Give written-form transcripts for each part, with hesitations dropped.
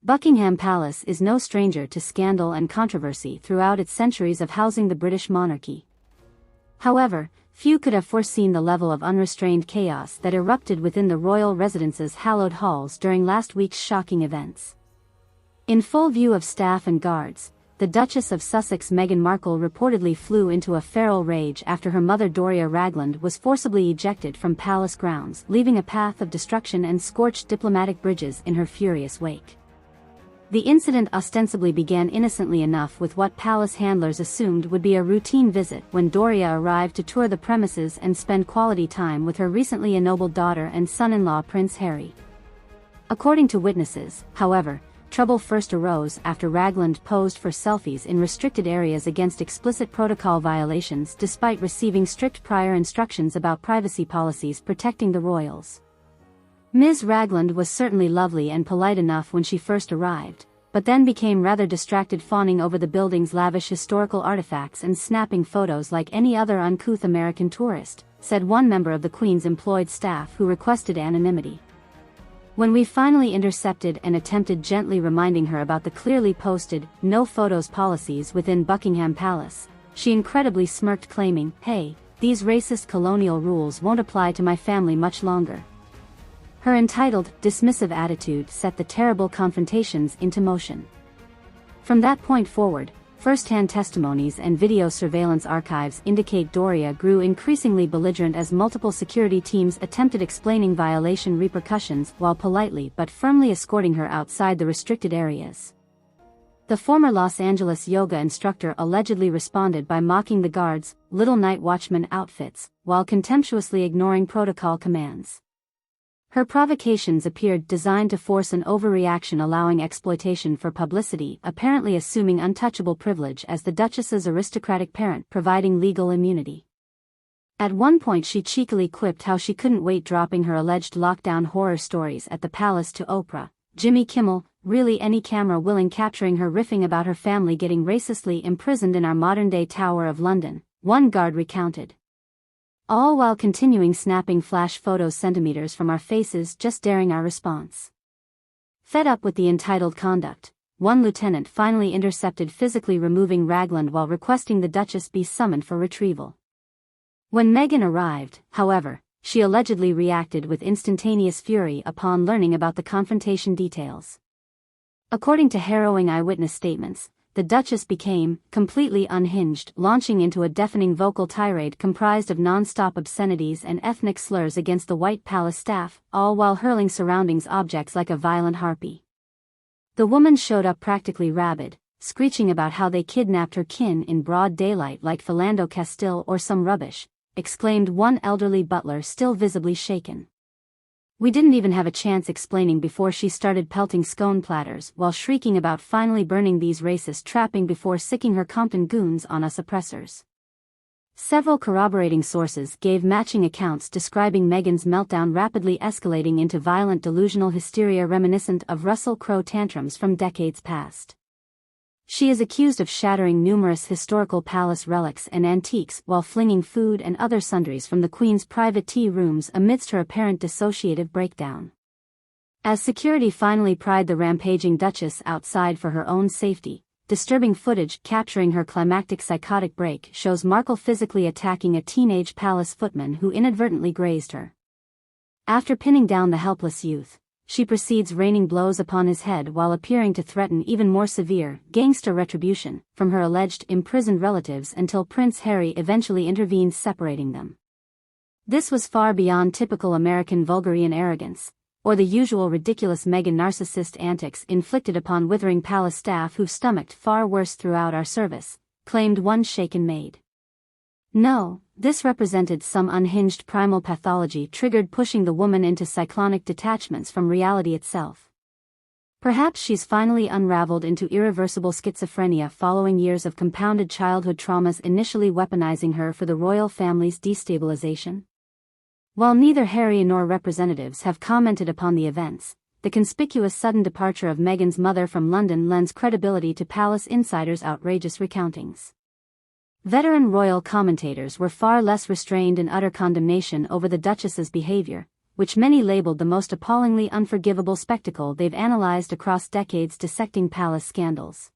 Buckingham Palace is no stranger to scandal and controversy throughout its centuries of housing the British monarchy. However, few could have foreseen the level of unrestrained chaos that erupted within the royal residence's hallowed halls during last week's shocking events. In full view of staff and guards, the Duchess of Sussex Meghan Markle reportedly flew into a feral rage after her mother Doria Ragland was forcibly ejected from palace grounds, leaving a path of destruction and scorched diplomatic bridges in her furious wake. The incident ostensibly began innocently enough with what palace handlers assumed would be a routine visit when Doria arrived to tour the premises and spend quality time with her recently ennobled daughter and son-in-law Prince Harry. According to witnesses, however, trouble first arose after Ragland posed for selfies in restricted areas against explicit protocol violations despite receiving strict prior instructions about privacy policies protecting the royals. Ms. Ragland was certainly lovely and polite enough when she first arrived, but then became rather distracted fawning over the building's lavish historical artifacts and snapping photos like any other uncouth American tourist, said one member of the Queen's employed staff who requested anonymity. When we finally intercepted and attempted gently reminding her about the clearly posted, no photos policies within Buckingham Palace, she incredibly smirked claiming, "Hey, these racist colonial rules won't apply to my family much longer." Her entitled, dismissive attitude set the terrible confrontations into motion. From that point forward, first-hand testimonies and video surveillance archives indicate Doria grew increasingly belligerent as multiple security teams attempted explaining violation repercussions while politely but firmly escorting her outside the restricted areas. The former Los Angeles yoga instructor allegedly responded by mocking the guards' little night watchman outfits, while contemptuously ignoring protocol commands. Her provocations appeared designed to force an overreaction allowing exploitation for publicity, apparently assuming untouchable privilege as the Duchess's aristocratic parent providing legal immunity. At one point she cheekily quipped how she couldn't wait dropping her alleged lockdown horror stories at the palace to Oprah, Jimmy Kimmel, really any camera willing, capturing her riffing about her family getting racistly imprisoned in our modern-day Tower of London, one guard recounted. All while continuing snapping flash photos centimeters from our faces, just daring our response. Fed up with the entitled conduct, one lieutenant finally intercepted physically removing Ragland while requesting the Duchess be summoned for retrieval. When Meghan arrived, however, she allegedly reacted with instantaneous fury upon learning about the confrontation details. According to harrowing eyewitness statements, the Duchess became completely unhinged, launching into a deafening vocal tirade comprised of non-stop obscenities and ethnic slurs against the White Palace staff, all while hurling surroundings objects like a violent harpy. The woman showed up practically rabid, screeching about how they kidnapped her kin in broad daylight like Philando Castile or some rubbish, exclaimed one elderly butler still visibly shaken. "We didn't even have a chance explaining before she started pelting scone platters while shrieking about finally burning these racist trapping before sicking her Compton goons on us oppressors." Several corroborating sources gave matching accounts describing Meghan's meltdown rapidly escalating into violent delusional hysteria reminiscent of Russell Crowe tantrums from decades past. She is accused of shattering numerous historical palace relics and antiques while flinging food and other sundries from the Queen's private tea rooms amidst her apparent dissociative breakdown. As security finally pried the rampaging Duchess outside for her own safety, disturbing footage capturing her climactic psychotic break shows Markle physically attacking a teenage palace footman who inadvertently grazed her. After pinning down the helpless youth, she proceeds raining blows upon his head while appearing to threaten even more severe, gangster retribution from her alleged imprisoned relatives until Prince Harry eventually intervenes separating them. This was far beyond typical American vulgarian arrogance, or the usual ridiculous Meghan narcissist antics inflicted upon withering palace staff who stomached far worse throughout our service, claimed one shaken maid. No, this represented some unhinged primal pathology triggered pushing the woman into cyclonic detachments from reality itself. Perhaps she's finally unraveled into irreversible schizophrenia following years of compounded childhood traumas initially weaponizing her for the royal family's destabilization. While neither Harry nor representatives have commented upon the events, the conspicuous sudden departure of Meghan's mother from London lends credibility to palace insiders' outrageous recountings. Veteran royal commentators were far less restrained in utter condemnation over the Duchess's behavior, which many labeled the most appallingly unforgivable spectacle they've analyzed across decades dissecting palace scandals.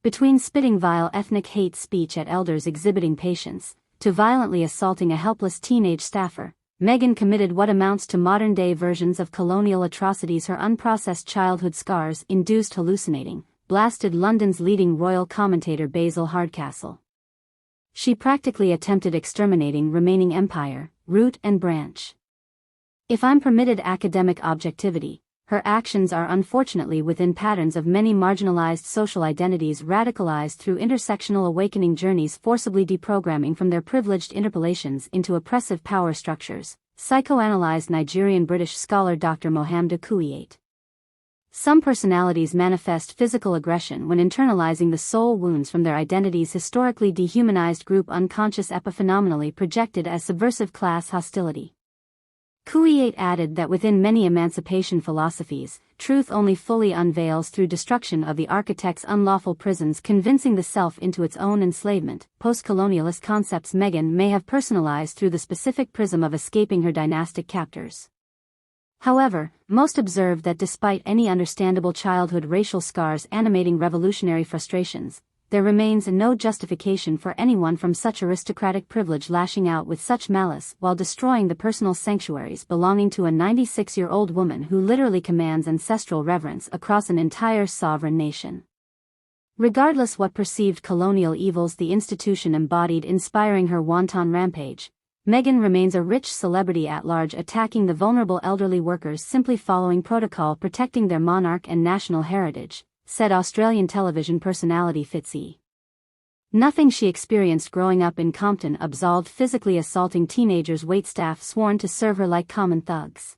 Between spitting vile ethnic hate speech at elders exhibiting patience, to violently assaulting a helpless teenage staffer, Meghan committed what amounts to modern-day versions of colonial atrocities. Her unprocessed childhood scars induced hallucinating, blasted London's leading royal commentator Basil Hardcastle. She practically attempted exterminating remaining empire, root and branch. If I'm permitted academic objectivity, her actions are unfortunately within patterns of many marginalized social identities radicalized through intersectional awakening journeys, forcibly deprogramming from their privileged interpolations into oppressive power structures, psychoanalyzed Nigerian British scholar Dr. Mohammed Kouiate. Some personalities manifest physical aggression when internalizing the soul wounds from their identities. Historically dehumanized group unconscious epiphenomenally projected as subversive class hostility. Kouiate added that within many emancipation philosophies, truth only fully unveils through destruction of the architect's unlawful prisons, convincing the self into its own enslavement. Post-colonialist concepts Meghan may have personalized through the specific prism of escaping her dynastic captors. However, most observed that despite any understandable childhood racial scars animating revolutionary frustrations, there remains no justification for anyone from such aristocratic privilege lashing out with such malice while destroying the personal sanctuaries belonging to a 96-year-old woman who literally commands ancestral reverence across an entire sovereign nation. Regardless what perceived colonial evils the institution embodied inspiring her wanton rampage, Meghan remains a rich celebrity at large, attacking the vulnerable elderly workers simply following protocol, protecting their monarch and national heritage, said Australian television personality Fitzy. Nothing she experienced growing up in Compton absolved physically assaulting teenagers waitstaff sworn to serve her like common thugs.